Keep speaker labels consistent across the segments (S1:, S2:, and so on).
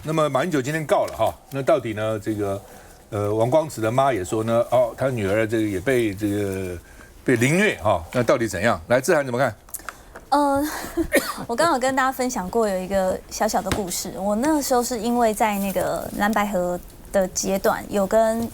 S1: 那麼馬英九今天告了哈，那到底呢？這個王光慈的媽也說呢，哦，他女兒這個也被被凌虐哈，那到底怎樣？來，志涵怎麼看？
S2: 我剛刚有跟大家分享過有一個小小的故事。我那個時候是因為在那個藍白合的階段，有跟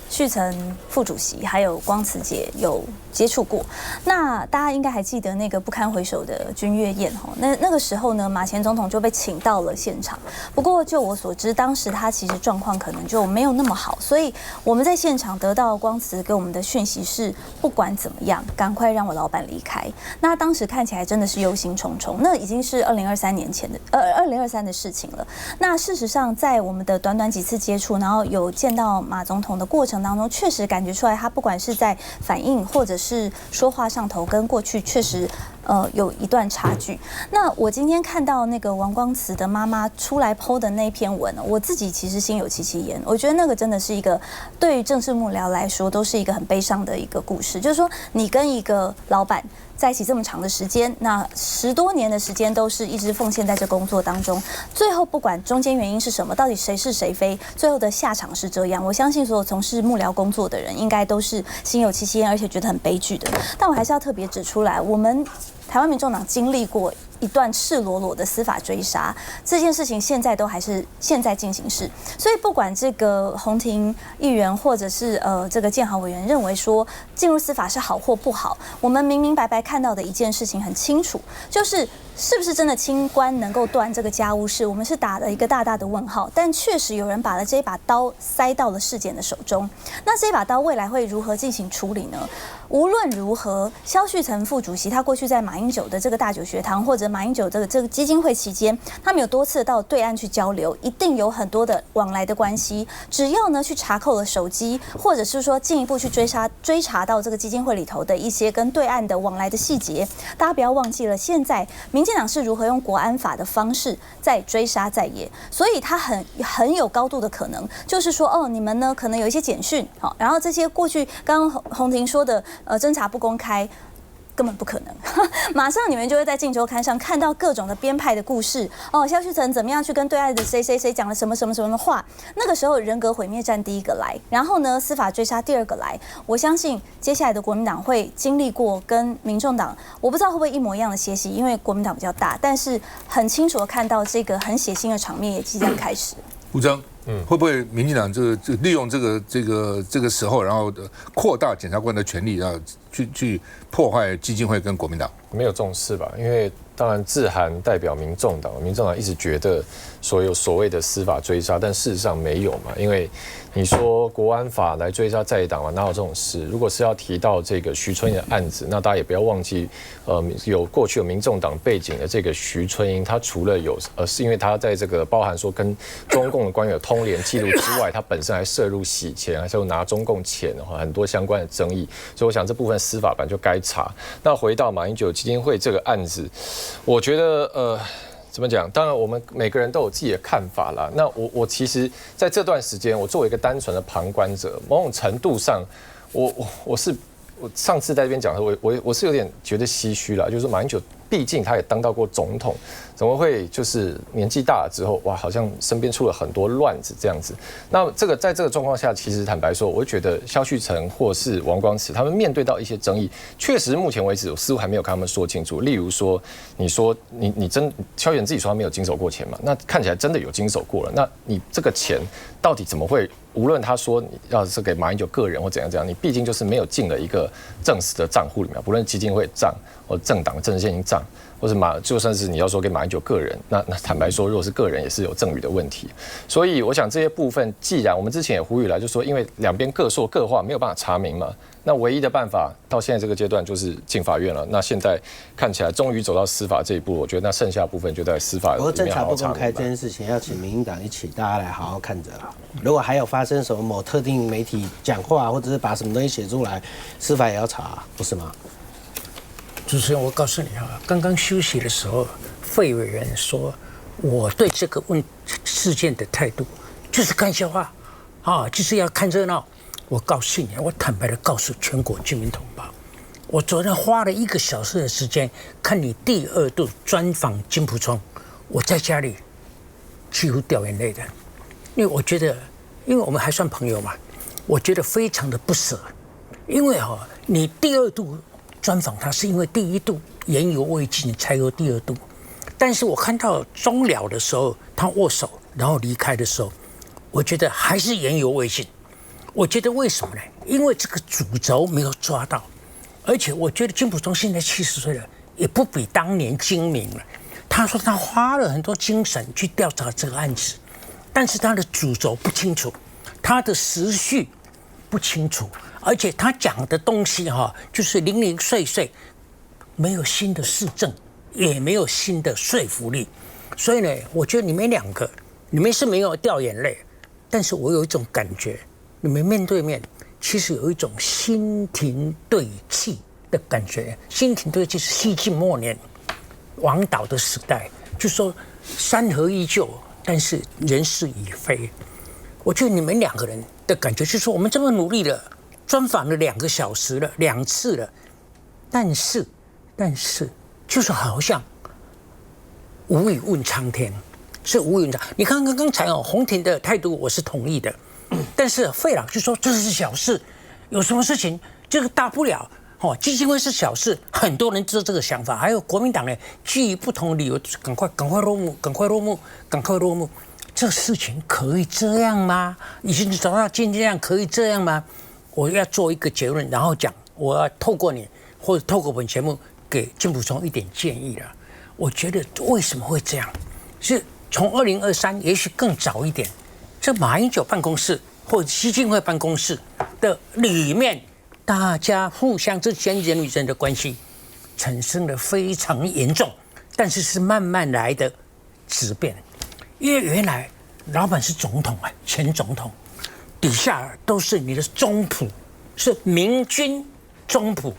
S2: 旭成副主席還有光慈姐有接觸過。那大家應該還記得那個不堪回首的君悅宴哈，那個時候呢，馬前總統就被請到了現場。不過就我所知，当時他其實狀況可能就沒有那麼好，所以我們在現場得到光慈給我們的訊息是，不管怎麼樣，趕快讓我老板離開。那當時看起來真的是憂心忡忡，那已經是2023年前的2023的事情了。那事實上，在我們的短短幾次接觸，然後有見到馬總統的過程當中，確實感覺出來，他不管是在反應或者是說話上頭，跟過去確實有一段差距。那我今天看到那個王光慈的媽媽出來 po 的那篇文，我自己其實心有戚戚焉。我覺得那個真的是一個對於政治幕僚來說都是一個很悲傷的一個故事，就是說你跟一個老闆在一起這麼長的時間，那10多年的時間都是一直奉獻在這工作當中，最後不管中間原因是什麼，到底誰是誰非，最後的下場是這樣。我相信所有從事幕僚工作的人應該都是心有戚戚焉，而且覺得很悲劇的。但我還是要特別指出來，我們台灣民眾黨經歷過一段赤裸裸的司法追殺，這件事情現在都還是現在進行式。所以不管這個洪庭議員或者是這個建豪委員認為說進入司法是好或不好，我們明明白白看到的一件事情很清楚，就是是不是真的清官能夠斷這個家務事，我們是打了一個大大的問號。但確實有人把了這一把刀塞到了事件的手中，那這把刀未來會如何進行處理呢？無論如何，蕭旭岑副主席他過去在馬英九的這個大酒學堂或者馬英九這個基金會期間，他們有多次到對岸去交流，一定有很多的往來的關係。只要呢去查扣了手機，或者是說進一步去追查到這個基金會裡頭的一些跟对岸的往來的細節，大家不要忘記了，現在民進黨是如何用國安法的方式在追殺在野，所以他很有高度的可能，就是說哦，你們呢可能有一些簡訊，好，然後這些過去剛剛洪庭說的偵查不公開。根本不可能，馬上你們就會在《鏡週刊》上看到各種的編排的故事哦。蕭旭岑怎麼樣去跟對岸的誰講了什麼的話？那個時候人格毀滅戰第一個來，然後呢司法追殺第二個來。我相信接下來的國民黨會經歷過跟民眾黨，我不知道會不會一模一樣的血洗，因為國民黨比較大，但是很清楚的看到這個很血腥的場面也即將開始。
S1: 吳崢，會不會民進黨利用這個時候，然後擴大檢察官的權力，然後去破壞基金會跟國民黨？
S3: 沒有这種事吧？因為當然志涵代表民眾黨，民眾黨一直覺得所謂的司法追殺，但事實上沒有嘛。因為你說國安法來追殺在野黨嘛，哪有這種事？如果是要提到這個徐春英的案子，那大家也不要忘記，過去有民眾黨背景的這個徐春英，他除了是因為他在這個包含說跟中共的官員有通聯記錄之外，他本身還涉入洗錢，還是有拿中共錢的話，很多相關的爭議。所以我想這部分司法版就該查。那回到馬英九基金會這個案子，我覺得怎麼講？當然，我們每個人都有自己的看法啦。那我其實在這段時間，我作為一個單純的旁觀者，某種程度上，我上次在這邊講的時候，我是有點覺得唏噓啦，就是說馬英九畢竟他也當到過總統，怎麼會就是年紀大了之後，哇，好像身邊出了很多亂子這樣子。那在這個狀況下，其實坦白說，我會覺得蕭旭岑或是王光慈他們面對到一些爭議，確實目前為止我似乎還沒有跟他們說清楚。例如說，你說你蕭旭岑自己說他沒有經手過錢嘛，那看起來真的有經手過了。那你這個錢到底怎麼會？無論他說你要是給馬英九個人或怎樣，你畢竟就是沒有進了一個正式的賬戶裡面，不論基金會賬或政黨政治獻金賬，或是就算是你要說給馬英九個人，那坦白說，如果是個人也是有贈與的問題。所以我想這些部分，既然我們之前也呼籲了，就說因為兩邊各說各話，沒有辦法查明嘛，那唯一的辦法到現在這個階段就是進法院了。那現在看起來終於走到司法這一步，我覺得那剩下的部分就在司法裡面好好查明。
S4: 不過偵查不公開這件事情，要請民進黨一起大家來好好看着啦。如果還有發生什麼某特定媒體講話，或者是把什麼東西寫出來，司法也要查，不是嗎？
S5: 主持人，我告訴你啊，剛剛休息的時候，費委員說，我對這個事件的態度就是看笑話，就是要看熱鬧。我告訴你，我坦白的告訴全國居民同胞，我昨天花了1個小時的時間看你第2度專訪金溥聰，我在家裡幾乎掉眼淚的，因為我覺得，因為我們還算朋友嘛，我覺得非常的不捨，因為你第二度專訪他是因為第一度言猶未盡才有第二度，但是我看到終了的時候，他握手然後離開的時候，我覺得還是言猶未盡。我覺得為什麼呢？因為這個主軸沒有抓到，而且我覺得金溥聰現在70歲了，也不比當年精明了。他說他花了很多精神去調查這個案子，但是他的主軸不清楚，他的時序不清楚，而且他講的東西就是零零碎碎，沒有新的事證，也沒有新的說服力。所以呢，我覺得你們兩個，你們是沒有掉眼淚，但是我有一種感覺，你們面對面，其實有一種心庭對泣的感覺。心庭对泣是西晉末年王導的時代，就說山河依舊，但是人事已非。我覺得你們兩個人的感覺就是說，我們這麼努力了，專訪了2個小時了，2次了，但是就是好像無語問蒼天，是無語問蒼。你看看剛才洪庭的態度，我是同意的，但是費老就說這是小事，有什麼事情這個大不了。基金會是小事，很多人知道這個想法。還有國民黨呢，基於不同的理由，趕快落幕。這事情可以這樣嗎？已經走到今天這樣，可以這樣嗎？我要做一個結論，然後講，我要透過你或者透過本節目給金溥聰一點建議了。我覺得為什麼會這樣？是從2023，也許更早一點，這馬英九辦公室或者基金會辦公室的裡面。大家互相之間人與人的關係產生了非常嚴重，但是是慢慢來的質變。因為原來老闆是總統前總統，底下都是你的中普，是明君中普。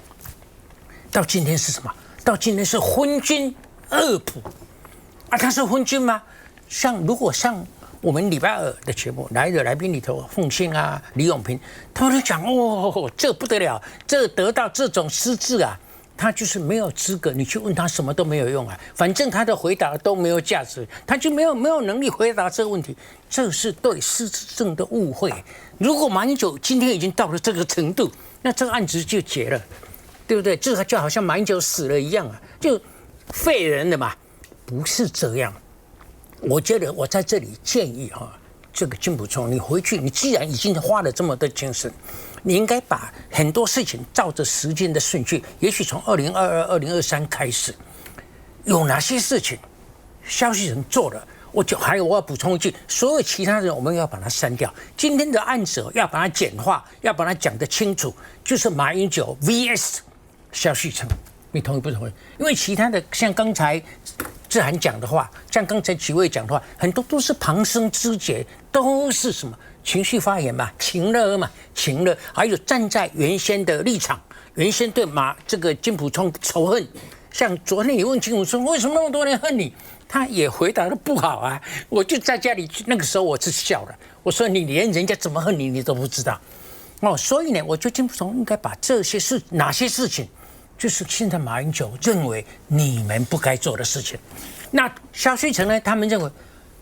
S5: 到今天是什麼？到今天是昏君二普。他是昏君嗎？如果像我們禮拜二的節目來的來賓裡頭，鳳馨啊、李永平，他們都講這不得了，這得到這種失智啊，他就是沒有資格，你去問他什麼都沒有用啊，反正他的回答都沒有價值，他就沒有能力回答這個問題，這是對失智症的誤會。如果馬英九今天已經到了這個程度，那這個案子就結了，對不對？這就好像馬英九死了一樣啊，就廢人了嘛，不是這樣。我覺得我在這裡建議這個金溥聰，你回去，你既然已經花了這麼多精神，你應該把很多事情照着時間的順序，也許從2022、2023開始，有哪些事情蕭旭岑做了，我要補充一句，所有其他人我們要把它刪掉。今天的案子要把它簡化，要把它講得清楚，就是馬英九 VS 蕭旭岑，你同意不同意？因為其他的像剛才志涵講的話，像剛才幾位講的話，很多都是旁生枝節，都是什麼情緒發言嘛，情勒，還有站在原先的立場，原先對這個金溥聰仇恨。像昨天你問金溥聰為什麼那麼多人恨你，他也回答得不好啊。我就在家裡，那個時候我是笑了，我說你連人家怎麼恨你你都不知道所以呢，我覺得金溥聰應該把這些事哪些事情。就是現在馬英九認為你們不該做的事情，那蕭旭岑呢？他們認為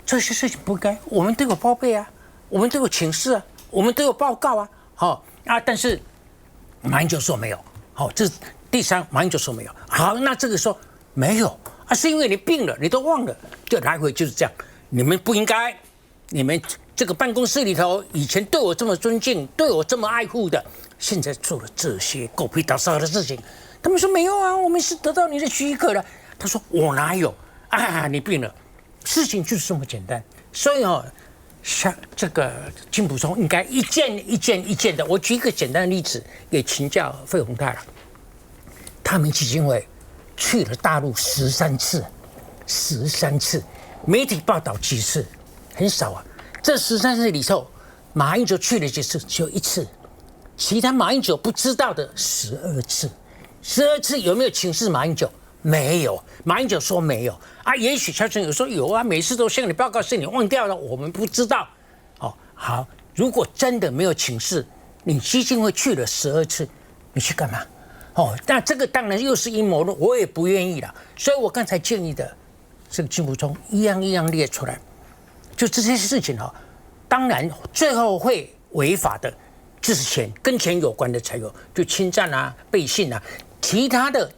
S5: 這些事情不該，我們都有報備啊，我們都有請示啊，我們都有報告啊，但是馬英九說沒有，這第三，馬英九說沒有，好，那這個說沒有是因為你病了，你都忘了，就來回就是這樣，你們不應該，你們這個辦公室裡頭以前對我這麼尊敬，對我這麼愛護的，現在做了這些狗屁倒灶的事情。他們說沒有啊，我們是得到你的許可的。他說我哪有你病了，事情就是這麼簡單。所以像這個金溥聰應該一件的。我舉一個簡單的例子給請教費鴻泰了。他們基金會去了大陸13次，媒體報道幾次，很少啊。這13次裡頭，馬英九去了幾次？只有1次，其他馬英九不知道的12次。12次有沒有請示馬英九？沒有，馬英九說沒有也許蕭旭岑有說有啊，每次都向你報告，是你忘掉了，我們不知道。好，如果真的沒有請示，你基金會去了12次，你去幹嘛？那這個當然又是陰謀論，我也不願意了。所以我剛才建議的這個金溥聰一樣列出來。就這些事情當然最後會違法的，就是錢，跟錢有關的才有，就侵占啊、背信啊，其他的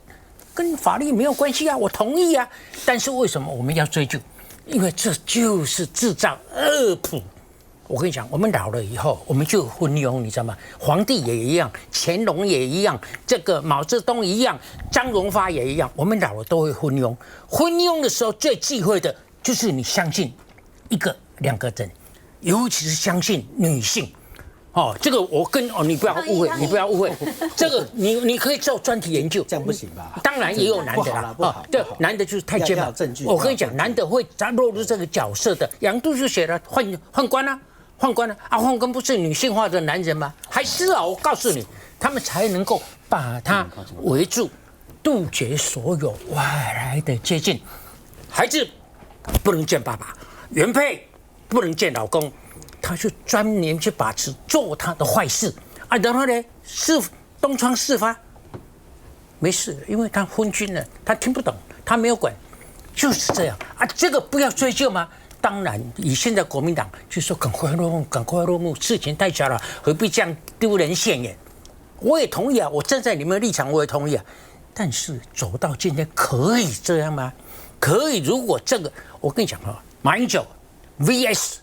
S5: 跟法律沒有關係啊，我同意啊。但是為什麼我們要追究？因為這就是製造惡譜。我跟你講，我們老了以後，我們就昏庸，你知道嗎？皇帝也一樣，乾隆也一樣，這個毛澤東一樣，張榮發也一樣。我們老了都會昏庸。昏庸的時候，最忌諱的就是你相信一個、兩個人，尤其是相信女性。這個我跟你不要誤會，你不要誤會，這個你可以做專題研究，
S4: 這樣不行吧？
S5: 當然也有男的啦，对，男的就是太监嘛。我跟你講，男的会落入这個角色的，杨度就寫了宦官啊。宦官呢？宦官不是女性化的男人嗎？還是啊，我告訴你，他們才能夠把他圍住，杜絕所有外來的接近。孩子不能見爸爸，原配不能見老公，他就專門去把持做他的壞事啊。然後呢，東窗事發，沒事，因為他昏君了，他聽不懂，他沒有管，就是這樣啊。這個不要追究嗎？當然，以現在國民黨就說趕快落幕，趕快落幕，事情太小了，何必這樣丟人現眼？我也同意啊，我站在你們的立場，我也同意啊。但是走到今天，可以這樣嗎？可以。如果這個，我跟你講馬英九 VS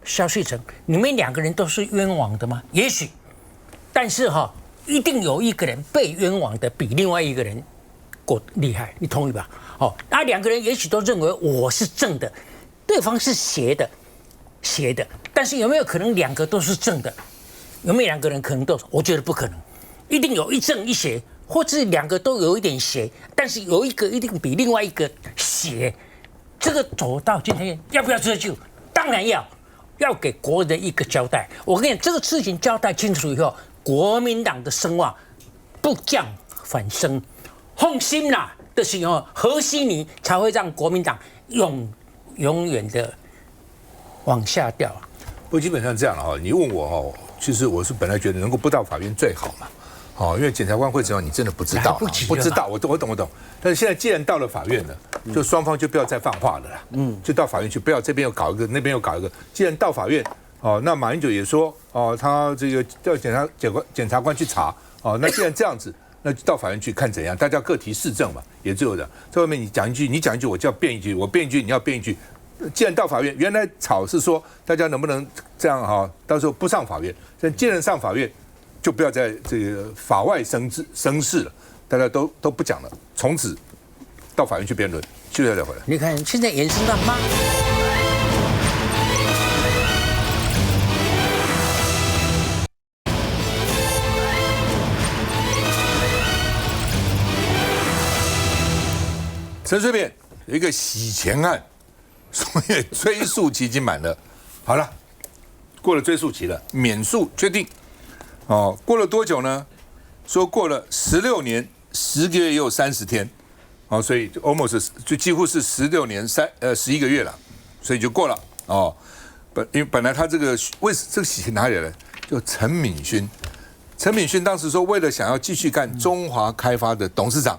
S5: 蕭旭岑，你們兩個人都是冤枉的嗎？也許，但是一定有一個人被冤枉的比另外一個人厲害，你同意吧？那兩個人也許都認為我是正的。對方是邪的，但是有沒有可能兩個都是正的？有沒有兩個人可能都？我覺得不可能，一定有一正一邪，或者兩個都有一點邪，但是有一個一定比另外一個邪。這個走到今天，要不要追究？當然要給國人一個交代。我跟你講，這個事情交代清楚以後，國民黨的聲望不降反升，放心啦的時候，和稀泥才會讓國民黨永遠的往下掉。
S1: 不过基本上這樣了你問我其實我是本來覺得能夠不到法院最好嘛，因為檢察官會知道你真的不知道，不知道，我懂。但是現在既然到了法院了，就雙方就不要再放話了啦，就到法院去，不要這邊又搞一個，那邊又搞一個。既然到法院，那馬英九也說，他這個叫檢察官去查，那既然這樣子。那就到法院去看怎樣，大家各提事證嘛，也只有這樣。在外面你講一句，你講一句，我就要辯一句，我辯一句，你要辯一句。既然到法院，原來吵是說大家能不能這樣到時候不上法院，但既然上法院，就不要在這個法外生事了，大家都不講了，從此到法院去辯論，就要再回來。
S5: 你看現在延伸到媽。
S1: 陳水扁有一個洗錢案，所以追訴期已經滿了。好了，過了追訴期了，免訴確定。過了多久呢？說過了16年10個月又30天。所以 almost 就幾乎是16年11個月了，所以就過了。因為本來他這個這個洗錢哪裡來的？就陳敏勳。陳敏勳當時說，為了想要繼續幹中華開發的董事長。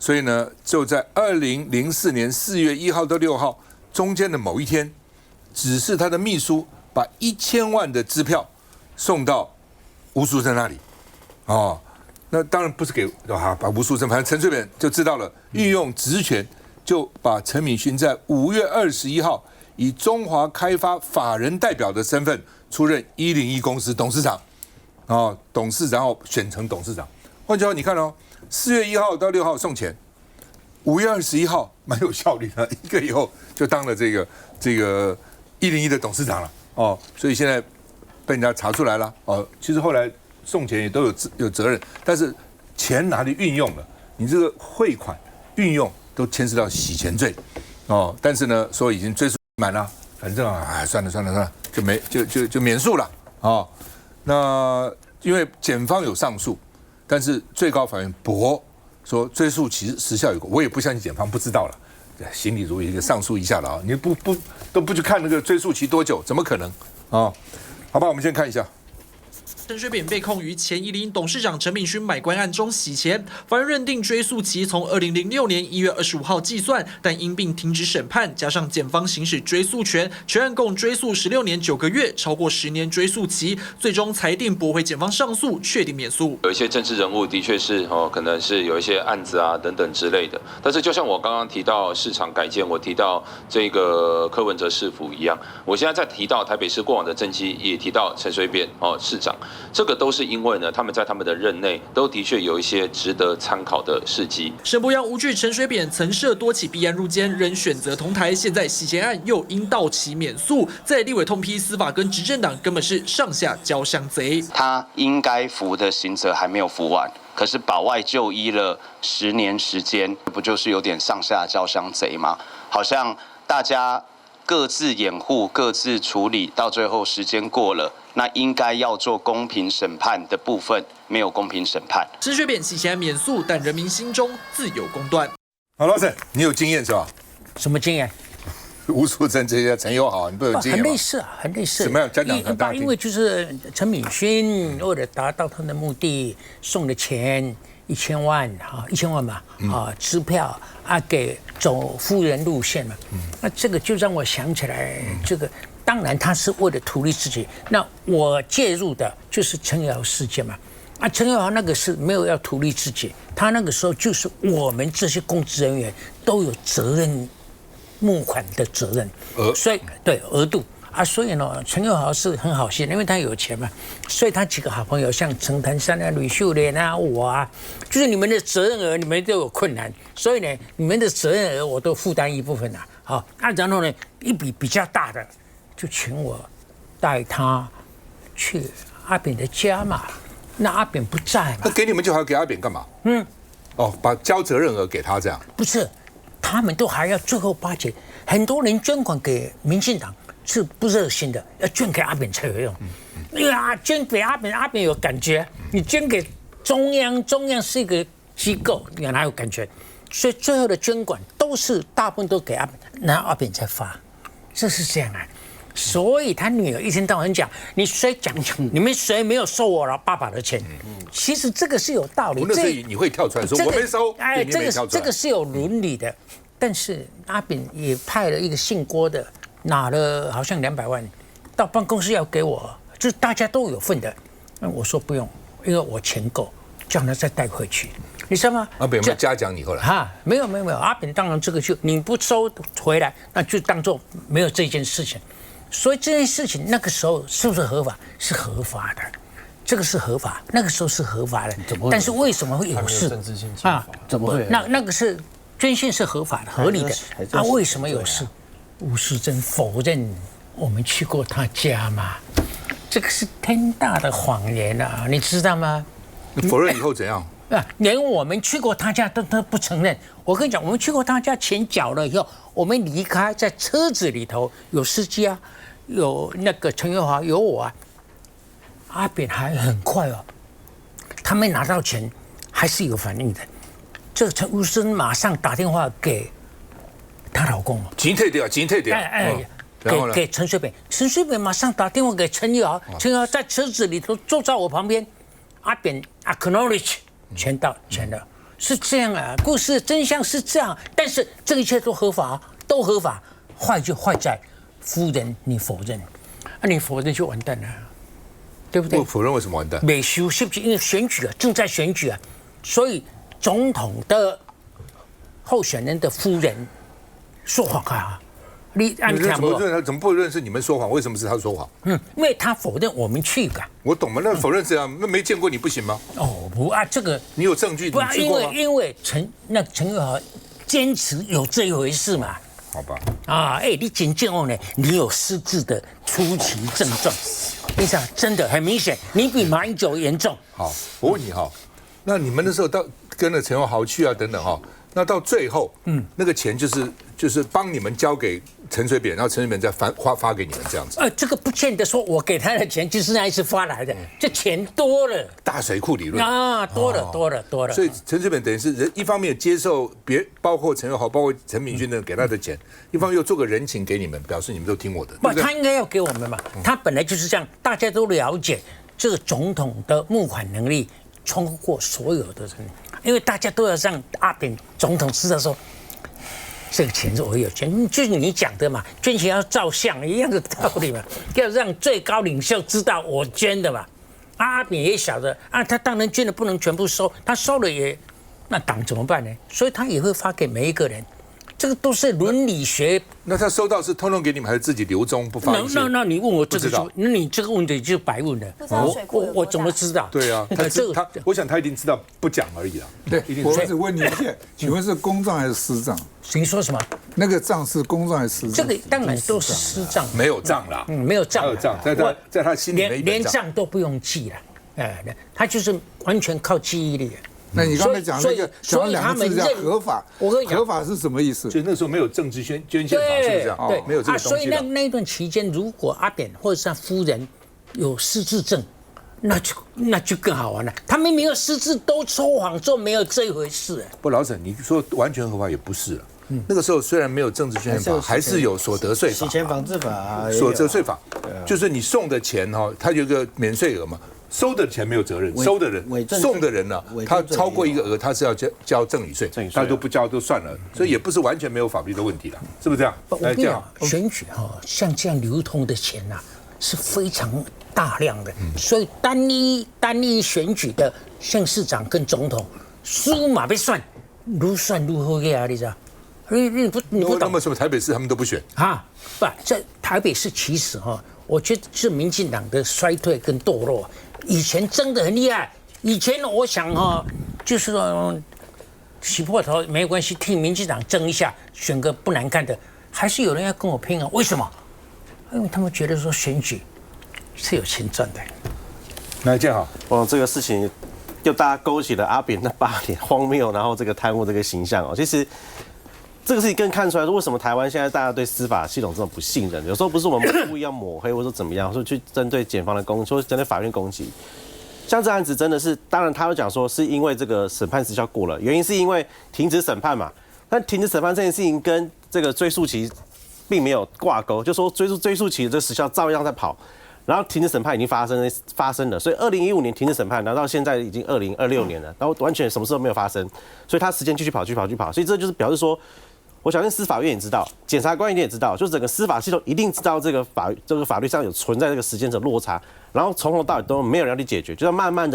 S1: 所以呢，就在2004年4月1號到6號中間的某一天，指示他的秘書把1000萬的支票送到吳淑珍那裡。那當然不是給把吳淑珍，反正陳水扁就知道了，運用職權就把陳敏勳在5月21號以中華開發法人代表的身份出任101公司董事長。董事然後選成董事長。換句話，你看4月1號到6號送錢，5月21號蠻有效率的，一個以後就當了這個101的董事長了。所以現在被人家查出來了。其實後來送錢也都有責任，但是錢哪裡運用了，你這個匯款運用都牽涉到洗錢罪。但是呢，說已經追訴滿了，反正算了，就免訴了。那因為檢方有上訴。但是最高法院駁說追訴期時效有過，我也不相信檢方不知道了，心裡如一個上訴一下了你都不去看那個追訴期多久，怎麼可能好吧，我們先看一下。
S6: 陳水扁被控於前宜林董事長陳炳勳買官案中洗錢，法院認定追訴期從2006年1月25號計算，但因並停止審判，加上檢方行使追訴權，全案共追訴16年9個月，超過10年追訴期，最終裁定駁回檢方上訴，確定免訴。
S7: 有一些政治人物的確是可能是有一些案子啊等等之類的，但是就像我剛剛提到市場改建，我提到這個柯文哲市府一樣，我現在在提到台北市過往的政績，也提到陳水扁市長。這個都是因為呢，他們在他們的任內都的確有一些值得參考的事蹟。
S6: 沈伯洋無懼陳水扁曾涉多起弊案入監，仍選擇同台。現在洗錢案又因到期免訴，在立委痛批司法跟執政黨根本是上下交相賊。
S8: 他應該服的刑責還沒有服完，可是保外就醫了10年時間，不就是有點上下交相賊嗎？好像大家各自掩護、各自處理，到最後時間過了。那應該要做公平審判的部分，沒有公平審判。
S6: 陳水扁洗錢案免訴，但人民心中自有公斷。
S1: 好，老沈，你有經驗是吧？
S5: 什麼經驗？
S1: 吴淑珍這些陳友豪，你都有經驗嗎？
S5: 很類似啊，很類似。
S1: 怎麼樣？講
S5: 因為就是陳炳勳為了達到他的目的，送了錢1000萬1000萬嘛支票給走夫人路線嘛。那這個就讓我想起來這個。當然，他是為了圖利自己。那我介入的就是陳友豪事件嘛。陳友豪那個是沒有要圖利自己，他那個時候就是我們這些公職人員都有責任，募款的責任。所以對額度所以呢，陳友豪是很好心，因為他有錢嘛，所以他幾個好朋友像陳潭山啊、呂秀蓮啊、我就是你們的責任額，你們都有困難，所以呢，你們的責任額我都負擔一部分然後呢，一筆比較大的。就請我帶他去阿扁的家嘛，那阿扁不在嘛，
S1: 那給你們就還要給阿扁幹嘛？把交責任額給他這樣？
S5: 不是，他們都還要最後巴結，很多人捐款給民進黨是不熱心的，要捐給阿扁才有用。捐給阿扁，阿扁有感覺；你捐給中央，中央是一個機構，你哪有感覺？所以最後的捐款都是大部分都給阿扁，然後阿扁才發，這是這樣啊。所以他女兒一天到晚講，你們誰沒有收我爸爸的錢？其實這個是有道理。
S1: 那所以你會跳出來說我沒收，
S5: 這個是有倫理的。但是阿扁也派了一個姓郭的，拿了好像200萬到辦公室要給我，就是大家都有份的。那我說不用，因為我錢夠，叫他再帶回去。你知道嗎？
S1: 阿扁有沒有嘉獎你後來？
S5: 沒有。阿扁當然這個就你不收回來，那就當做沒有這件事情。所以這件事情那個時候是不是合法？是合法的，這個是合法，那個時候是合法的。但是為什麼會有事
S4: 怎麼會？
S5: 那個是捐獻是合法的、合理的。為什麼有事？吴淑珍否認我們去過他家嘛，這個是天大的謊言啊！你知道嗎？
S1: 你否認以後怎樣？
S5: 連我們去過他家都不承認。我跟你講，我們去過他家，錢繳了以後，我們離開，在車子裡頭有司機啊，有那個陳友豪，有我阿扁還很快他沒拿到錢，還是有反應的。這個陳吳淑珍馬上打電話給她老公
S1: 錢退掉，
S5: 給陳水扁，陳水扁馬上打電話給陳友豪，陳友豪在車子裡頭坐在我旁邊，阿扁 acknowledge。錢到錢了，是這樣啊。故事的真相是這樣，但是這一切都合法，都合法。壞就壞在夫人你否認，你否認就完蛋了，對不對？
S1: 我否認為什麼完蛋？
S5: 沒修是不是因為選舉正在選舉所以總統的候選人的夫人說謊你
S1: 怎麼不認識你們說謊？為什麼是他說謊？
S5: 因為他否認我們去過。
S1: 我懂嗎？那否認這樣，那沒見過你不行嗎？
S5: 不這個
S1: 你有證據？
S5: 不因為陳友豪堅持有這一回事嘛。
S1: 好吧。
S5: 你警戒呢？你有失智的初期症狀，你想真的很明顯，你比馬英九嚴重。
S1: 好，我問你那你們那時候到跟了陳友豪去等等那到最後，那個錢就是幫你們交給陳水扁，然後陳水扁再發給你們這樣子。
S5: 這個不見得說我給他的錢就是那一次發來的，這錢多了。
S1: 大水庫理論
S5: 多了。
S1: 所以陳水扁等於是一方面接受包括陳友豪、包括陳炳勳的給他的錢，一方面又做個人情給你們，表示你們都聽我的。
S5: 他應該要給我們嘛，他本來就是這樣，大家都了解。這個總統的募款能力超過所有的人，因為大家都要讓阿扁總統知道說，這個錢是我有捐，就是你講的嘛，捐錢要照相一樣的道理嘛，要讓最高領袖知道我捐的嘛。阿扁也曉得啊，他當然捐的不能全部收，他收了也，那黨怎麼辦呢？所以他也會發給每一個人。這個都是倫理學。
S1: 那他收到是通通給你們，還是自己留中不發一些？
S5: 那你問我這個就，那你這個問題就白問了。我怎麼知道？
S1: 對啊，我想他一定知道，不講而已啦。
S9: 对，我只問你一下，請問是公賬還是私賬？
S5: 你說什麼？
S9: 那個賬是公賬還是私賬？
S5: 這個當然都是私賬，
S1: 沒有賬啦。
S5: 沒有賬，
S1: 沒有賬，在他心裡
S5: 連賬都不用記了，他就是完全靠記憶力。
S9: 那你剛才講那個講兩個字叫合法，
S5: 我跟你講，
S9: 合法是什麼意思？
S1: 就那時候沒有政治捐獻法，是不是這樣？
S5: 對，
S1: 沒有這個東西。
S5: 所以那一段期間，如果阿扁或者是他夫人有失智症，那就更好玩了。他们沒有失智都說謊，說沒有這一回事。
S1: 不，老沈，你說完全合法也不是了。那個時候雖然沒有政治捐獻法，還是有所得稅法、
S4: 洗錢防治法、
S1: 所得稅法，就是你送的錢哈，它有一個免稅額嘛。收的錢沒有責任，收的人、送的人呢，他超過一個額，他是要交贈與稅，他都不交都算了，所以也不是完全沒有法律的問題了，是不是這樣？
S5: 我跟你講，選舉哈，像這樣流通的錢吶，是非常大量的，所以單一選舉的縣市長跟總統，輸嘛被算，越算越好呀，你知道？你不懂？
S1: 那麼什麼台北市他們都不選
S5: 啊？不，在台北市其實哈，我覺得是民進黨的衰退跟墮落。以前爭得很厲害，以前我想哈，就是說洗破頭沒關係，替民進黨爭一下，選個不難看的，還是有人要跟我拼啊？為什麼？因為他們覺得說選舉是有錢賺的。
S1: 來，建豪，
S10: 這個事情又大家勾起了阿扁那8年荒謬，然後這個貪污這個形象哦，其實。這個事情更看出來，說為什麼台灣現在大家對司法系統這麼不信任？有時候不是我們故意要抹黑，或者說怎麼樣，說去針對檢方的攻擊，或者針對法院攻擊。像這案子真的是，當然他有講說是因為這個審判時效過了，原因是因為停止審判嘛。但停止審判這件事情跟這個追訴期並沒有掛鈎，就說追訴期的這個時效照樣在跑，然後停止審判已經發生了，所以2015年停止審判，然後到現在已經2026年了，然後完全什麼事都沒有發生，所以他時間繼續跑，所以這就是表示說。我相信司法院也知道，檢察官一定也知道，就整個司法系統一定知道這個法律上有存在這個時間的落差，然後從頭到尾都沒有人要去解決，就要慢慢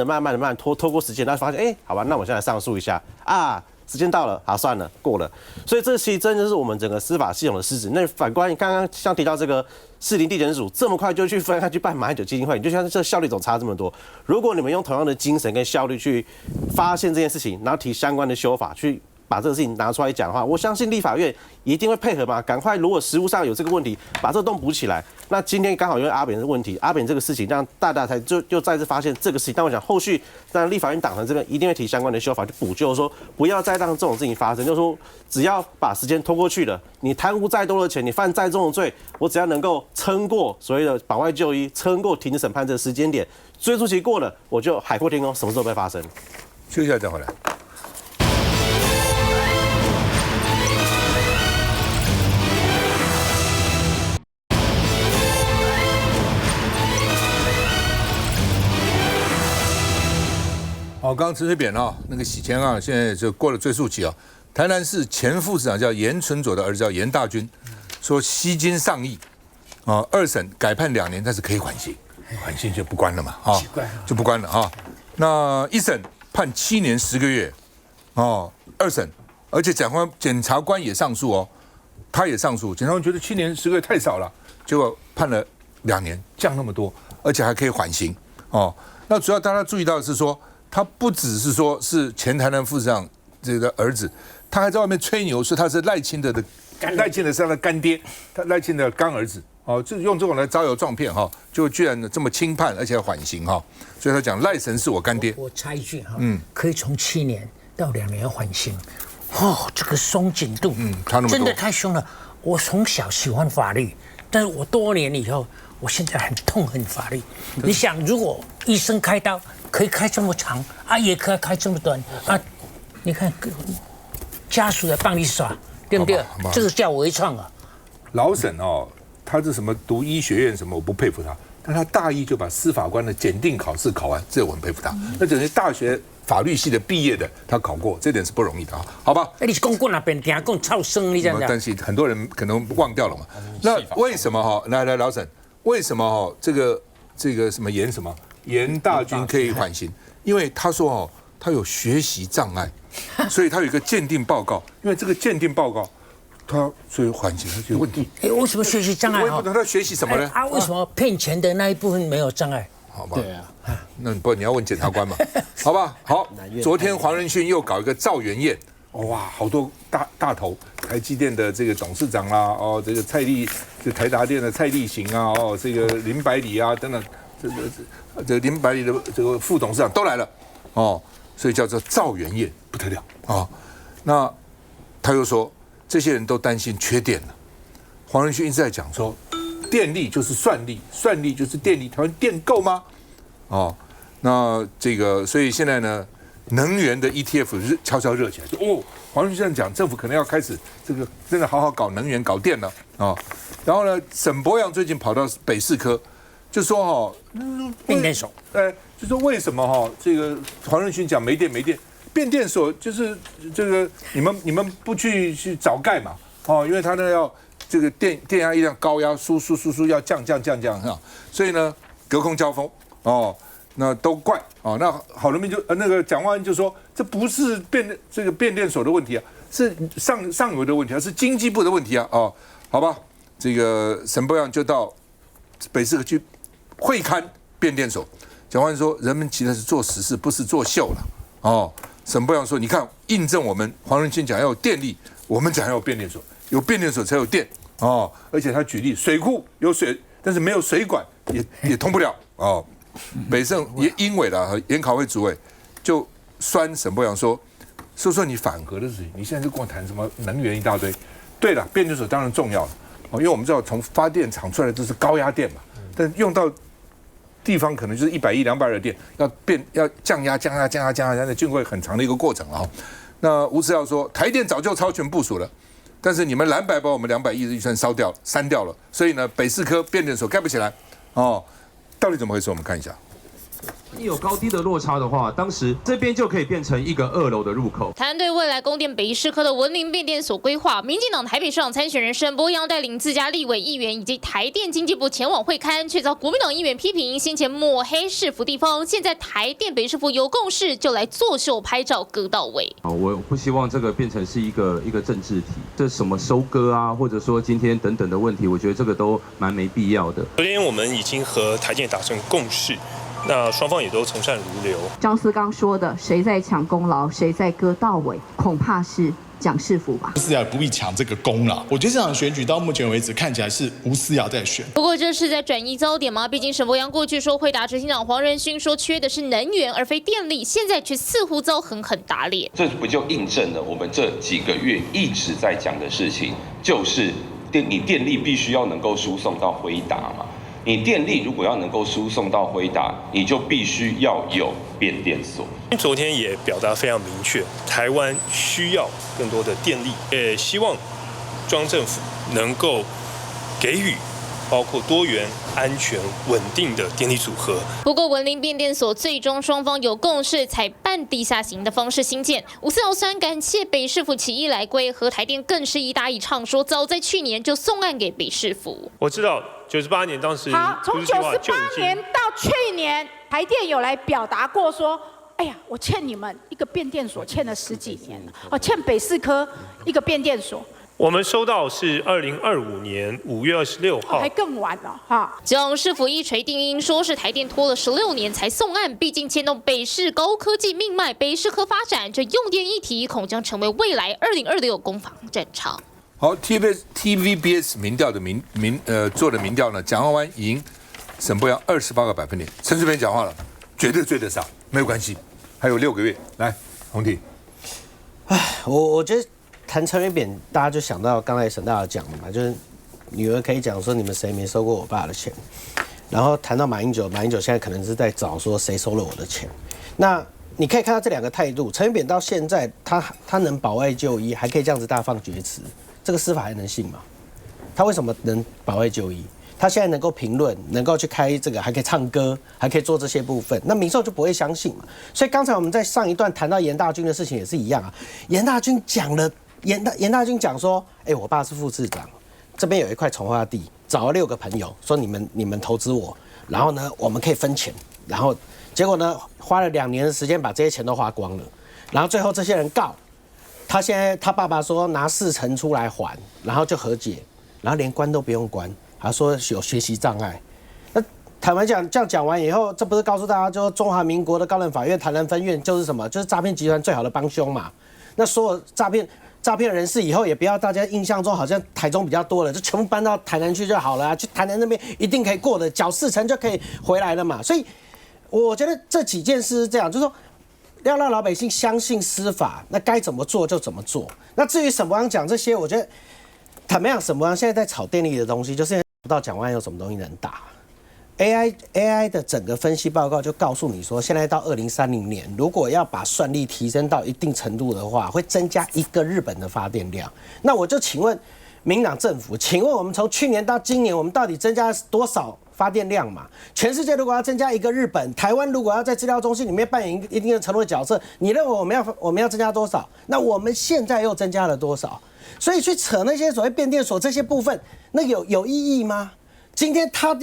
S10: 拖過時間，然後發現好吧，那我現在上訴一下啊，時間到了，好算了，過了。所以這其實真的是我們整個司法系統的失職。那反觀剛剛像提到這個士林地檢署這麼快就去分開去辦馬英九基金會，你就像這效率總差這麼多。如果你們用同樣的精神跟效率去發現這件事情，然後提相關的修法去。把這個事情拿出來講的話，我相信立法院一定會配合嘛，趕快如果實務上有這個問題，把這個洞補起來。那今天剛好因為阿扁的問題，阿扁這個事情讓大家才就再次發現這個事情。但我想後續，當然立法院黨團這邊一定會提相關的修法去補救，說不要再讓這種事情發生。就是說，只要把時間拖過去了，你貪污再多的錢，你犯再重的罪，我只要能夠撐過所謂的保外就醫，撐過停止審判這個時間點，追訴期過了，我就海闊天空，什麼時候不會發生？
S1: 休息一下再回來。好，刚刚陈水扁啊，那個洗錢啊，現在就過了追訴期啊。台南市前副市長叫嚴純佐的兒子叫嚴大軍，說吸金上億，啊，二審改判2年，但是可以緩刑，緩刑就不關了嘛，啊，就不關了啊。那一審判7年10個月，哦，二審，而且檢察官也上訴哦，他也上訴，檢察官覺得7年10個月太少了，結果判了2年，降那麼多，而且還可以緩刑哦。那主要大家注意到的是說。他不只是說是前台南副市長這個兒子，他還在外面吹牛說他是賴清德是他的乾爹，他賴清德的乾兒子哦，就用這種來招搖撞騙哈，就居然這麼輕判而且緩刑哈，所以他講賴神是我乾爹。
S5: 我插一句哈，可以從7年到2年緩刑，哦，這個鬆緊度，差那麼多，真的太凶了。我從小喜歡法律，但是我多年以後，我現在很痛恨法律。你想，如果醫生開刀。可以開這麼長啊，也可以開這麼短啊！你看家屬來幫你耍，對不對？這個叫微創啊。
S1: 老沈哦，他是什麼讀醫學院什麼，我不佩服他。但他大一就把司法官的检定考試考完，這我很佩服他。那等於大學法律系的畢業的，他考過，這點是不容易的啊，好吧？
S5: 你是公過那邊聽講超生，你這樣。
S1: 但是很多人可能忘掉了嘛。那為什麼哈？來老沈，為什麼哈？這個什麼嚴大軍可以緩刑？因為他說哦，他有學習障礙，所以他有一個鑑定報告。因為這個鑑定報告，他所以緩刑有問題。
S5: 為什麼學習障礙？
S1: 我也不知道他學習什麼呢？
S5: 為什麼騙錢的那一部分沒有障礙？
S1: 好吧，對啊，那不你要問檢察官嘛，好吧？好，昨天黃仁勳又搞一個趙元宴，哇，好多大頭，台積電的這個董事長啦，哦，這個台達電的蔡力行啊，哦，這個林百里啊等等，這林百里的這個副董事長都來了，哦，所以叫做趙元宴，不得了啊、哦。那他又說，這些人都擔心缺電了，黃仁勳一直在講說。電力就是算力，算力就是電力。台灣電夠嗎？哦，那這個，所以現在呢，能源的 ETF 悄悄熱起來。就黃仁勳這樣講，政府可能要開始這個真的好好搞能源、搞電了啊、哦。然後呢，沈伯洋最近跑到北士科，就說哈，
S5: 變電所，
S1: 就說為什麼哈，這個黃仁勳講沒電，變電所就是這個你們不去找蓋嘛？哦，因為他呢要。這個電壓一定要高壓輸要降哈，所以呢隔空交鋒哦，那都怪哦，那郝龍斌就那個蔣萬安就說這不是變電所的問題啊，是上游的問題啊，是經濟部的問題啊哦，好吧，這個沈伯洋就到北士科去會勘變電所，蔣萬安說人們其實是做實事，不是做秀了哦，沈伯洋說你看印證我們黃仁勳講要有電力，我們講要有變電所，有變電所才有電。哦，而且他舉例，水庫有水，但是沒有水管也通不了哦。北盛也英委了，研考會主委就酸沈伯洋說你反核的事情，你現在就跟我談什麼能源一大堆。對了，變電所當然重要了哦，因為我們知道從發電廠出來的都是高壓電嘛，但用到地方可能就是100億、200億的電，要降压，那經過很長的一個過程啊、哦。那吳思耀說，台電早就超前部署了。但是你們藍白把我們200億的預算刪掉了，所以呢，北士科變電所蓋不起來，哦，到底怎麼回事？我們看一下。
S11: 一有高低的落差的話，當時這邊就可以變成一個2樓的入口。
S12: 談對未來供電北士科的文林變電所規劃，民進黨台北市長參選人沈伯洋帶領自家立委議員以及台電經濟部前往會勘，卻遭國民黨議員批評先前抹黑市府地方，現在台電北市府有共識，就來作秀拍照割到位。
S11: 我不希望這個變成是一個政治題，這什麼收割啊，或者說今天等等的問題，我覺得這個都蠻沒必要的。
S13: 昨天我們已經和台電達成共識。那雙方也都從善如流。
S14: 張思剛說的，誰在搶功勞，誰在割稻尾，恐怕是蔣市府吧。吳思瑤不必搶這個功勞，我覺得這場選舉到目前為止看起來是吳思瑤在選。
S12: 不過這是在轉移焦點嗎？畢竟沈伯洋過去說會打執行長黃仁勳說缺的是能源而非電力，現在卻似乎遭狠狠打臉。
S7: 這不就印證了我們這幾個月一直在講的事情，就是你電力必須要能夠輸送到輝達嘛。你電力如果要能夠輸送到輝達，你就必須要有變電所。
S13: 昨天也表達非常明確，台灣需要更多的電力，也希望中央政府能夠給予包括多元、安全、穩定的電力組合。
S12: 不過文林變電所最終雙方有共識，採半地下型的方式興建。吳思瑤雖感謝北市府起義來歸，和台電更是一搭一唱，說早在去年就送案給北市府。
S13: 我知道98年當時
S15: 好，從98年到去年，台電有來表達過說，哎呀，我欠你們一個變電所，欠了10幾年了，欠北士科一個變電所。
S13: 我們收到是2025年5月26號，
S15: 還更晚了哈。
S12: 蔣市府一錘定音，說是台電拖了16年才送案，畢竟牽動北市高科技命脈，北士科發展，這用電議題恐將成為未來2026攻防戰場。
S1: 好 ，TVBS 民調的做的民調呢，蔣萬安贏沈伯洋28個百分點。陳水扁講話了，絕對追得上，沒有關係，還有6個月。來，宏庭。
S4: 我覺得。談陳水扁，大家就想到剛才沈大佬講的嘛，就是女兒可以講說你們誰沒收過我爸的錢，然後談到馬英九現在可能是在找說誰收了我的錢。那你可以看到這兩個態度，陳水扁到現在他能保外就醫，還可以這樣子大放厥詞，這個司法還能信嗎？他為什麼能保外就醫？他現在能夠評論，能夠去開這個，還可以唱歌，還可以做這些部分，那民眾就不會相信嘛。所以剛才我們在上一段談到嚴大軍的事情也是一樣啊。嚴大軍講了，嚴大軍講說，我爸是副市長，這邊有一塊重劃地，找了6個朋友，說你們投資我，然後呢我們可以分錢，然後結果呢花了2年的時間把這些錢都花光了，然後最後這些人告。他現在他爸爸說拿40%出來還，然後就和解，然後連關都不用關，他說有學習障礙。那坦白講，這樣講完以後，這不是告訴大家，就中華民國的高等法院台南分院就是什麼？就是詐騙集團最好的幫兇嘛。那所有詐騙人士以後也不要大家印象中好像台中比較多了，就全部搬到台南去就好了啊，去台南那邊一定可以過的，繳40%就可以回來了嘛。所以我覺得這幾件事是這樣，就是說。要讓老百姓相信司法，那該怎麼做就怎麼做。那至於沈伯洋講這些，我覺得坦白講，沈伯洋現在在炒電力的東西，就是不知道蔣萬安有什麼東西能打。AI 的整個分析報告就告訴你說，現在到2030年，如果要把算力提升到一定程度的話，會增加1個日本的發電量。那我就請問民黨政府，請問我們從去年到今年，我們到底增加多少發電量嘛？全世界如果要增加1個日本，台灣如果要在資料中心裡面扮演一定的程度的角色，你認為我們要增加多少？那我們現在又增加了多少？所以去扯那些所謂變電所這些部分，那有意義嗎？今天他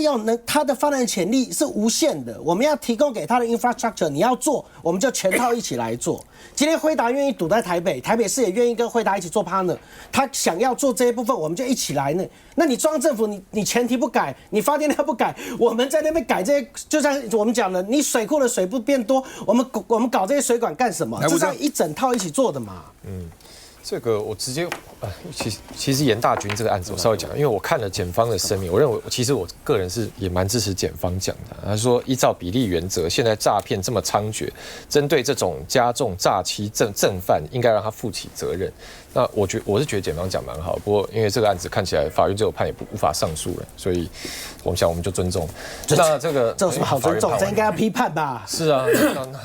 S4: 的發展潛力是無限的，我們要提供給他的 infrastructure， 你要做，我们就全套一起來做。今天輝達願意賭在台北，台北市也願意跟輝達一起做 partner， 他想要做這一部分，我們就一起來呢。那你中央政府，你前提不改，你發電量不改，我們在那邊改這些，就像我們講的，你水庫的水不變多，我們搞這些水管幹什麼？就是要一整套一起做的嘛。
S3: 這個我直接其實嚴大軍這個案子我稍微講，因為我看了檢方的聲明，我認為其實我個人是也蠻支持檢方講的。他說依照比例原則，現在詐騙這麼猖獗，針對這種加重詐欺正犯，應該讓他負起責任。那我是覺得檢方講蠻好，不過因為這個案子看起來法院最後判也無法上訴了，所以我們就尊重。那這有什麼好尊重？這應該要批判吧？是啊，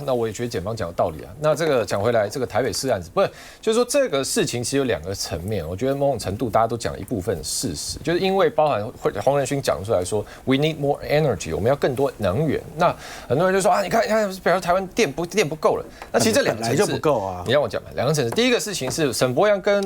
S3: 那我也覺得檢方講有道理啊。那這個講回來，這個台北市案子不是，就是說這個事情其實有2個層面。我覺得某種程度大家都講了一部分事實，就是因為包含黃仁勳講出來說 ，we need more energy， 我們要更多能源。那很多人就說啊，你看，比如說台灣電不夠了。那其實這2個層次就不夠啊。你讓我講嘛，2個層次。第一個事情是沈伯洋跟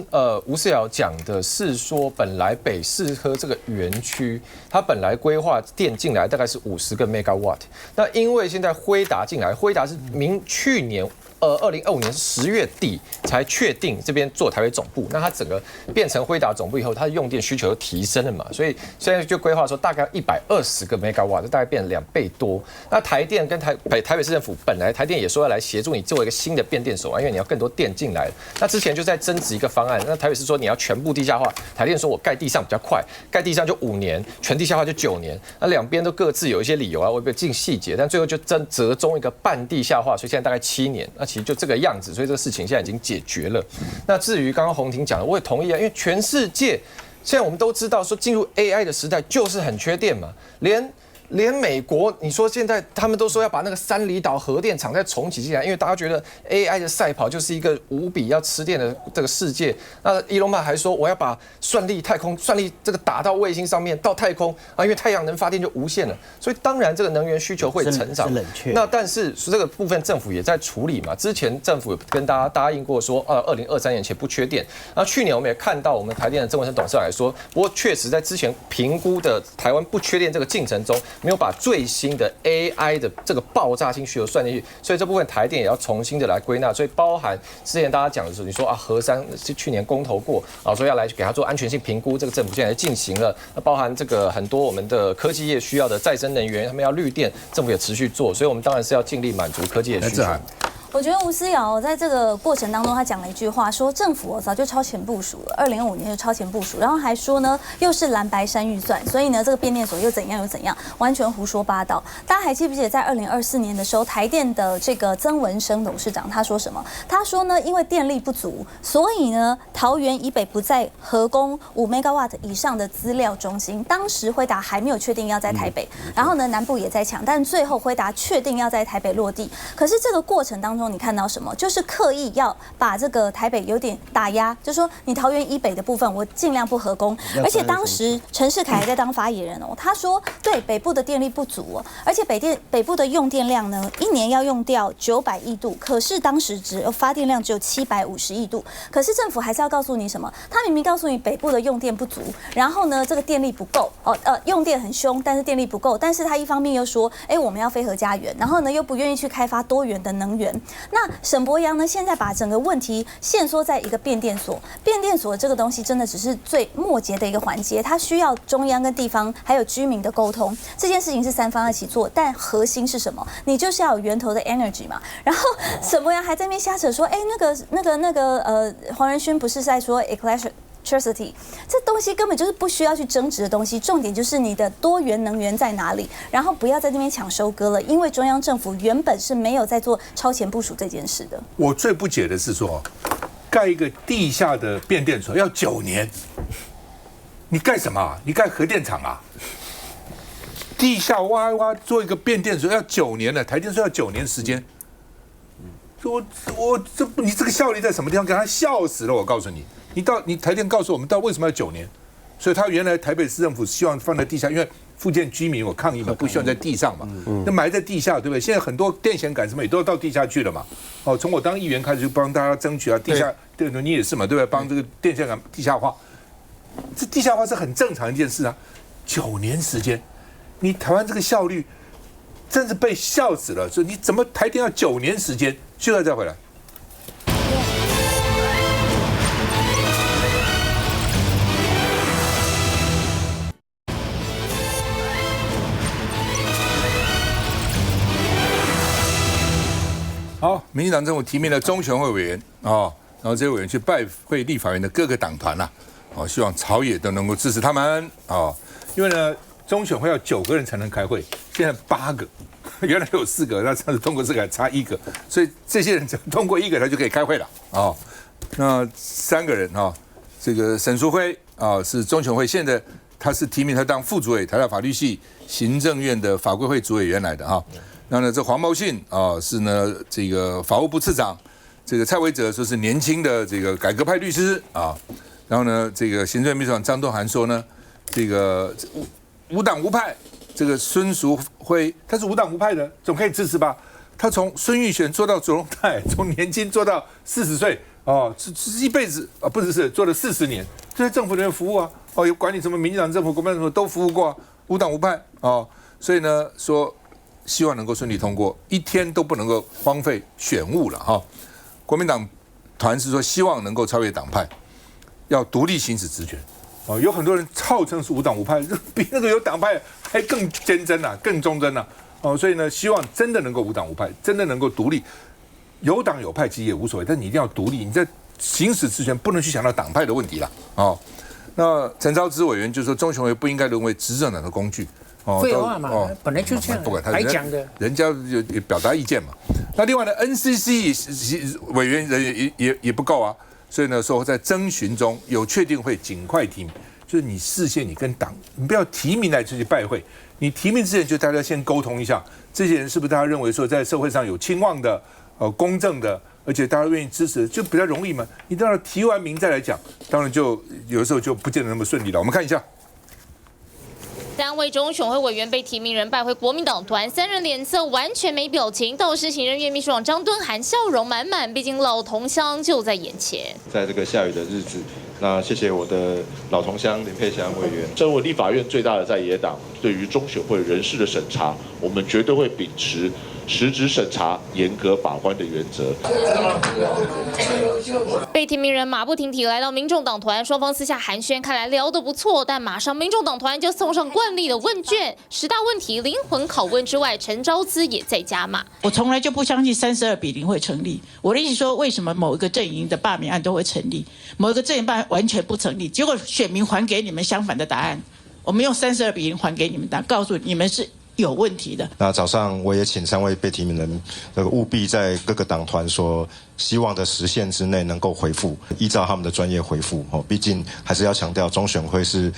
S3: 吳思瑤講的是說，本來北士科這個園區，它本來規劃電進來大概是50個 megawatt， 那因為現在輝達進來，輝達是去年2025年10月底才確定這邊做台北總部，那它整個變成輝達總部以後，它的用電需求又提升了嘛，所以現在就規劃說大概120個 megawatt， 大概變成2倍多。那台電跟台北市政府本來台電也說要來協助你做一個新的變電所啊，因為你要更多電進來。那之前就在爭執一個方案，那台北市說你要全部地下化，台電說我蓋地上比較快，蓋地上就5年，全地下化就9年。那兩邊都各自有一些理由啊，我也不進細節，但最後就折中一個半地下化，所以現在大概7年。那其實就這個樣子，所以這個事情現在已經解決了。那至於剛剛洪庭講的，我也同意啊，因為全世界現在我們都知道說進入 AI 的時代就是很缺電嘛，連美國，你說現在他們都說要把那個三里島核電廠再重啟進來，因為大家覺得 AI 的賽跑就是一個無比要吃電的這個世界。那伊隆馬還說我要把算力這個打到衛星上面，到太空啊，因為太陽能發電就無限了，所以當然這個能源需求會成長。那但是這個部分政府也在處理嘛，之前政府跟大家答應過說，2023年前不缺電。然後去年我們也看到我們台電的鄭文燊董事長來說，不過確實在之前評估的台灣不缺電這個進程中，沒有把最新的 AI 的這個爆炸性需求算進去，所以這部分台電也要重新的來歸納。所以包含之前大家講的時候，你說啊，核三去年公投過啊，說要來給他做安全性評估，這個政府現在進行了。那包含這個很多我們的科技業需要的再生能源，他們要綠電，政府也持續做，所以我們當然是要盡力滿足科技業需求。
S2: 我覺得吳思瑤在這個過程當中，他講了一句話，說政府早就超前部署了，2025年就超前部署，然後還說呢，又是藍白山預算，所以呢，這個變電所又怎樣，完全胡說八道。大家還記不記得在2024年的時候，台電的這個曾文生董事長他說什麼？他說呢，因為電力不足，所以呢，桃園以北不再核供5 megawatt 以上的資料中心。當時輝達還沒有確定要在台北，然後呢，南部也在搶，但最後輝達確定要在台北落地。可是這個過程當中，中你看到什麼？就是刻意要把這個台北有點打壓，就說你桃園以北的部分我盡量不核工。而且當時陳世凱還在當發言人哦，他說對北部的電力不足哦，而且北部的用電量呢，一年要用掉900億度，可是當時發電量只有750億度，可是政府還是要告訴你什麼？他明明告訴你北部的用電不足，然後呢，這個電力不夠哦，用電很凶，但是電力不夠，但是他一方面又說，我們要非核家園，然後呢又不願意去開發多元的能源。那沈伯洋呢，現在把整個問題限縮在一個變電所，變電所這個東西真的只是最末節的一個環節，它需要中央跟地方還有居民的溝通，這件事情是3方一起做，但核心是什麼？你就是要有源頭的 energy 嘛。然後沈伯洋還在那邊瞎扯說，黃仁勳不是在說 electricity 這東西根本就是不需要去爭執的東西，重點就是你的多元能源在哪裡，然後不要在那邊搶收割了，因為中央政府原本是沒有在做超前部署這件事的。
S1: 我最不解的是說，蓋一個地下的變電所要9年，你蓋什麼啊？你蓋核電廠啊？地下挖一挖做一個變電所要9年了，台電說要9年時間。你這個效率在什麼地方？給他笑死了！我告訴你，你台電告訴我們，到為什麼要9年？所以他原來台北市政府希望放在地下，因為附近居民有抗議嘛，不希望在地上嘛，那埋在地下，对不对？現在很多電線桿什麼也都要到地下去了嘛。哦，從我當議員開始就幫大家爭取啊，地下，對，你也是嘛，對不對？幫這個電線桿地下化，這地下化是很正常的一件事啊。9年時間，你台灣這個效率真是被笑死了。所以你怎麼台電要9年時間？休息再回來。好，民進黨政府提名了中選會委員哦，然後這些委員去拜會立法院的各個黨團啦，哦，希望朝野都能夠支持他們哦，因為呢，中選會要9個人才能開會，現在8個。原來有4個，那上次通過4個還差1個，所以這些人只要通過1個，他就可以開會了啊、哦。那3個人啊、哦，這個沈淑輝啊是中選會，現在他是提名他當副主委，台大法律系行政院的法規會主委員來的哈。然後呢，這黃茂信啊是呢這個法務部次長，這個蔡維哲說是年輕的這個改革派律師啊。然後呢，這個行政院秘書長張敦涵說呢，這個無黨無派。這個孫淑輝他是無黨無派的，總可以支持吧？他從孫玉璇做到卓榮泰，從年輕做到40歲，哦，是一輩子啊，不是做了40年，就在政府裡面服務啊，哦，有管理什麼民進黨政府、國民黨政府都服務過啊，無黨無派哦，所以呢，說希望能夠順利通過，一天都不能夠荒廢選務了哈、哦。國民黨團是說希望能夠超越黨派，要獨立行使職權。哦，有很多人號稱是無黨無派，比那個有黨派還更堅貞啊，更忠貞啊。哦，所以呢，希望真的能夠無黨無派，真的能夠獨立，有黨有派其實也無所謂，但你一定要獨立，你在行使職權不能去想到黨派的問題了。哦，那陳超之委員就說，中選會不應該淪為執政黨的工具。哦，
S5: 廢話嘛，本來就這樣，不管他還講的，
S1: 人家也表達意見嘛。那另外呢 ，NCC 委員人也不夠啊。所以呢，說在徵詢中有確定會盡快提名，就是你事先你跟黨，你不要提名來就去拜會，你提名之前就大家先溝通一下，這些人是不是大家認為說在社會上有親望的、公正的，而且大家願意支持，就比較容易嘛。你當然提完名再來講，當然就有的時候就不見得那麼順利了。我們看一下。
S12: 3位中選會委員被提名人拜會國民黨團，3人臉色完全沒表情，倒是行政院秘書長張敦涵笑容滿滿，畢竟老同鄉就在眼前。在這個下雨的日子，那謝謝我的老同鄉林佩祥委員。身為立法院最大的在野黨，對於中選會人事的審查，我們絕對會秉持實質審查、嚴格把關的原則。被提名人馬不停蹄來到民眾黨團，雙方私下寒暄，看來聊得不錯，但馬上民眾黨團就送上慣例的問卷，10大問題靈魂拷問之外，陳昭姿也在加碼。
S16: 我從來就不相信32:0會成立。我的意思說，為什麼某一個陣營的罷免案都會成立，某一個陣營罷免完全不成立？結果選民還給你們相反的答案。我們用32:0還給你們答案，告訴你們是有問題的。
S17: 那早上我也請3位被提名人，務必在各個黨團所希望的時限之內能夠回復，依照他們的專業回復。畢竟還是要強調中選會是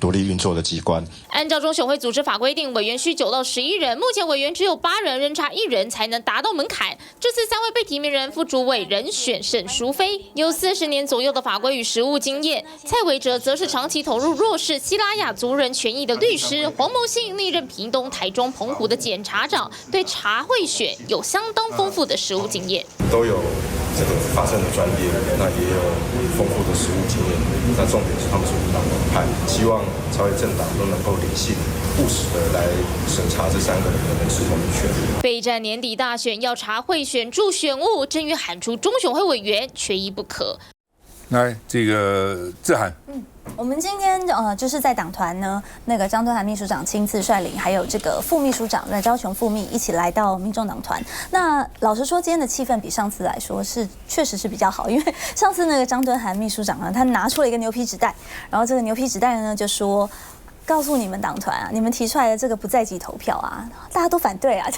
S17: 獨立運作的機關。
S12: 按照中選會組織法規定，委員需9到11人，目前委員只有8人，仍差1人才能達到門檻。這次3位被提名人，副主委人選沈淑妃有40年左右的法規與實務經驗，蔡維哲則是長期投入弱勢西拉雅族人權益的律師，黃謀信歷任屏東、台中、澎湖的檢察長，對查賄選有相當豐富的實務經驗，
S17: 都有這個法政的專業，那也有豐富的實務經驗。那重點是他們是無黨無派，希望朝野政黨都能夠理性、務實的來審查這3個人的人事同意權。
S12: 備戰年底大選，要查賄選助選務，鄭運喊出中選會委員缺一不可。
S1: 來，這個志涵。
S2: 我們今天就是在黨團呢，那個張敦涵秘書長親自率領，還有這個副秘書長阮昭瓊副秘一起來到民眾黨團。那老實說，今天的氣氛比上次來說是確實是比較好，因為上次那個張敦涵秘書長呢，他拿出了一個牛皮紙袋，然後這個牛皮紙袋呢就說，告訴你們黨團啊，你們提出来的這個不在籍投票啊，大家都反對啊。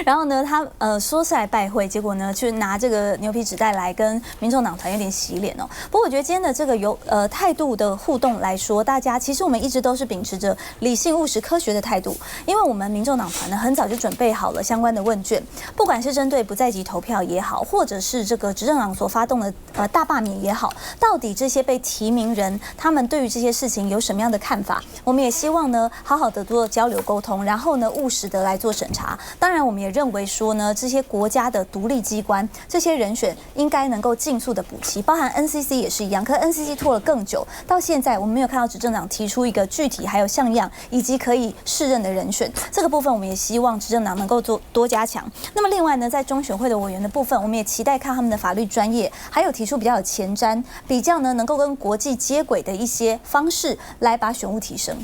S2: 然後呢，他說是來拜會，結果呢，去拿這個牛皮紙袋來跟民眾黨团有點洗臉哦。不過我覺得今天的這個態度的互動來說，大家其實我們一直都是秉持着理性、務實、科學的態度，因為我們民眾黨团呢很早就準備好了相關的問卷，不管是針對不在籍投票也好，或者是這個執政黨所發動的大罷免也好，到底這些被提名人他們對於這些事情有什麼樣的看法，我們也希望呢，好好的做交流溝通，然後呢，務實的來做審查。當然，我們也認為說呢，這些國家的獨立機關，這些人選應該能夠盡速的補齊，包含 NCC 也是一樣。可 NCC 拖了更久，到現在我們沒有看到執政黨提出一個具體還有像樣以及可以適任的人選。這個部分我們也希望執政黨能夠做多加強。那麼另外呢，在中選會的委員的部分，我們也期待看他們的法律專業，還有提出比較有前瞻、比較呢能夠跟國際接軌的一些方式，來把選務提升。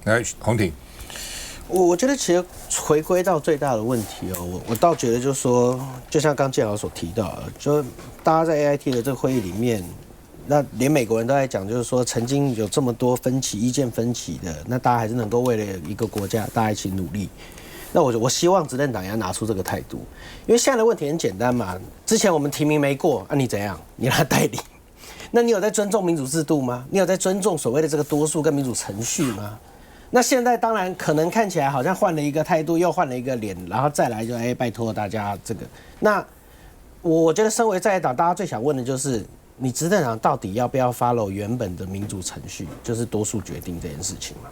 S1: 來，洪庭，
S4: 我覺得其實回歸到最大的問題哦，我倒覺得就是說，就像剛建豪所提到的，就大家在 AIT 的這個會議裡面，那連美國人都在講，就是說曾經有這麼多分歧、意見分歧的，那大家還是能夠為了一個國家，大家一起努力。那我希望執政黨也要拿出這個態度，因為現在的問題很簡單嘛，之前我們提名沒過，你怎樣？你讓他代理？那你有在尊重民主制度嗎？你有在尊重所謂的這個多數跟民主程序嗎？那現在當然可能看起來好像換了一個態度，又換了一個臉，然後再來就拜託大家這個。那我覺得身為在野黨，大家最想問的就是，你執政黨到底要不要 follow 原本的民主程序，就是多數決定這件事情嘛？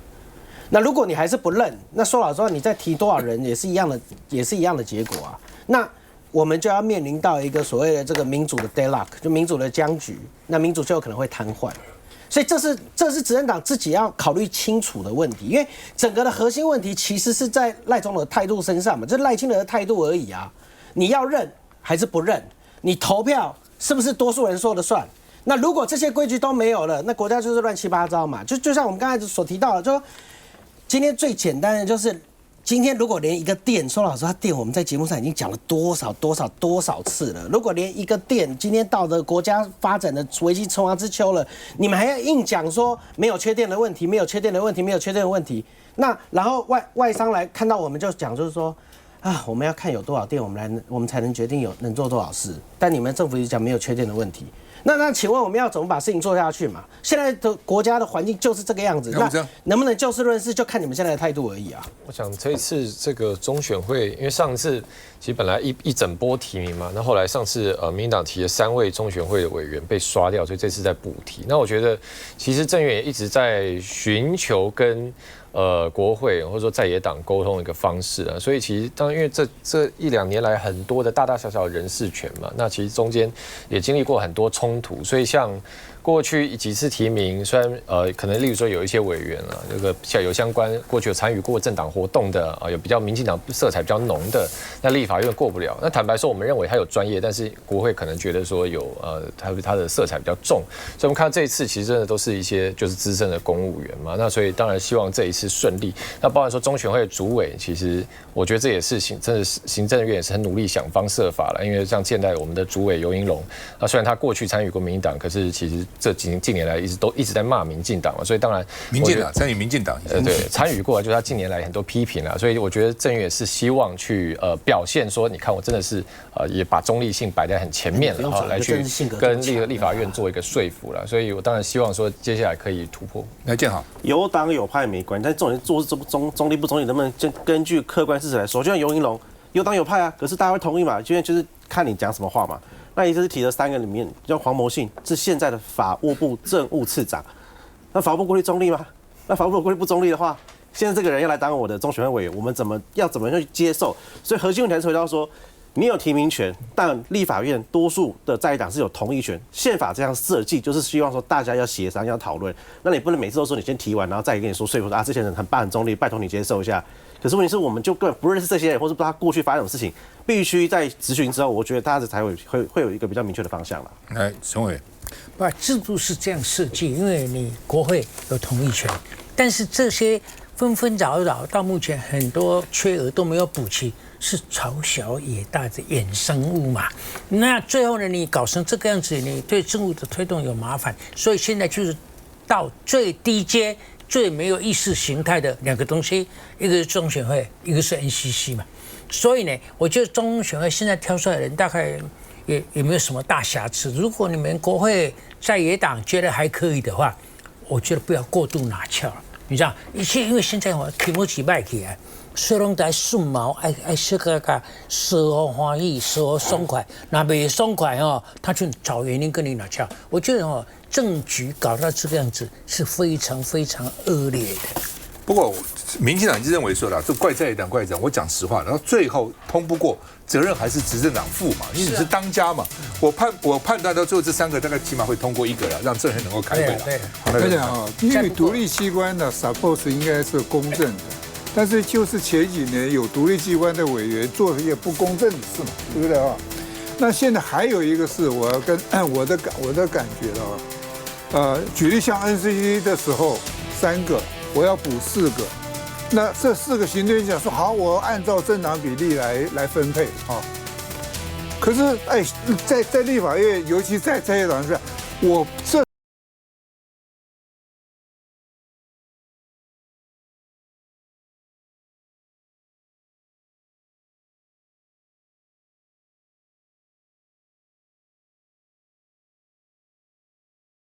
S4: 那如果你還是不認，那說老實話，你再提多少人也是一樣的結果啊。那我們就要面臨到一個所謂的這個民主的 deadlock， 就民主的僵局，那民主就有可能會癱瘓。所以這是執政黨自己要考慮清楚的問題，因為整個的核心問題其實是在賴總統的態度身上嘛，就是賴清德的態度而已啊。你要認還是不認？你投票是不是多數人說了算？那如果這些規矩都沒有了，那國家就是亂七八糟嘛。就像我們剛才所提到的，就說今天最簡單的就是，今天如果連一個店，說老實話，店我們在節目上已經講了多少次了。如果連一個店今天到了國家發展的危機重陽之秋了，你們還要硬講說沒有缺電的問題，沒有缺電的問題，沒有缺電的問題。那然後外商來看到我們就講，就是說啊，我們要看有多少電，我們才能決定能做多少事。但你們政府一直講沒有缺電的問題。那請問我們要怎麼把事情做下去嘛？現在的國家的環境就是這個樣子，那能不能就事論事，就看你們現在的態度而已啊。
S3: 我想這一次這個中選會，因為上次其實本來一整波提名嘛，那後來上次民進黨提了3位中選會的委員被刷掉，所以這次在補提。那我覺得其實鄭運也一直在尋求跟國會或者說在野黨溝通的一個方式啊，所以其實當然因為這1、2年來很多的大大小小的人事權嘛，那其實中間也經歷過很多衝突，所以像過去幾次提名，雖然可能例如說有一些委員啊，這個有相關過去有參與過政黨活動的有比較民進黨色彩比較濃的，那立法院過不了。那坦白說，我們認為他有專業，但是國會可能覺得說有他的色彩比較重，所以我們看到這一次其實真的都是一些就是資深的公務員嘛，那所以當然希望這一次順利。那包含說中選會的主委，其實我覺得這也是行政院也是很努力想方設法了，因為像現在我們的主委游盈隆，那雖然他過去參與過民進黨，可是其實近年來一直在罵民進党嘛，所以当然
S1: 民进党参与民进党，
S3: 对，参与过来就是他近年来很多批评啦，所以我觉得郑运也是希望去表现说，你看我真的是也把中立性摆在很前面了哈，来去跟立法院做一個說服了，所以我當然希望說接下來可以突破。
S1: 來建豪，
S10: 有黨有派沒關係，但重點做中立不中立，能不能根據客觀事實來說？就像游盈隆有黨有派啊，可是大家會同意嘛？因為就是看你講什麼話嘛。那也就是提了3個裡面，叫黃謀信是現在的法務部政務次長，那法務部過去中立嗎？那法務部過去不中立的話，現在這個人要來當我的中選會委員，我們怎麼去接受？所以核心問題還是回到說，你有提名權，但立法院多數的在野黨是有同意權。憲法這樣設計就是希望說大家要協商要討論，那你不能每次都說你先提完，然後再跟你說說服說啊，這些人很棒很中立，拜託你接受一下。可是問題是，我們就根本不認識這些人，或是不知道他過去發生什麼事情，必須在質詢之後，我覺得大家才會有一個比較明確的方向了。
S1: 來，陳委員，
S5: 把制度是這樣設計，因為你國會有同意權，但是這些紛紛擾擾到目前很多缺額都沒有補齊，是朝小野大的衍生物嘛？那最後呢，你搞成這個樣子，你對政務的推動有麻煩，所以現在就是到最低階。最沒有意識形態的2個東西，一個是中選會，一個是 NCC 嘛。所以呢，我覺得中選會現在挑出來的人大概也沒有什麼大瑕疵。如果你們國會在野黨覺得還可以的話，我覺得不要過度拿翹了。你知道，因為現在我起毛起賣起來，所以攏在順毛，愛說個說好歡喜，說好爽快，那沒爽快哦，他就找原因跟你拿翹。我覺得哦。政局搞到這個樣子是非常非常惡劣的。
S1: 不過民進黨就認為說了，這怪在野黨，怪在野黨。我講實話，然後最後通不過，責任還是執政黨負嘛，因為你是當家嘛。我判斷到最後這3個大概起碼會通過1個了，讓政權能夠開會了。
S9: 對，而且啊，因為獨立機關的 suppose 應該是公正的，但是就是前幾年有獨立機關的委員做一些不公正的事嘛，對不對啊？那現在還有一個事，我要跟我的感覺了。舉例像 NCC 的時候3個，我要補4個，那這4個行政院長說好，我按照政黨比例來分配啊。可是在立法院，尤其在在野黨上，我這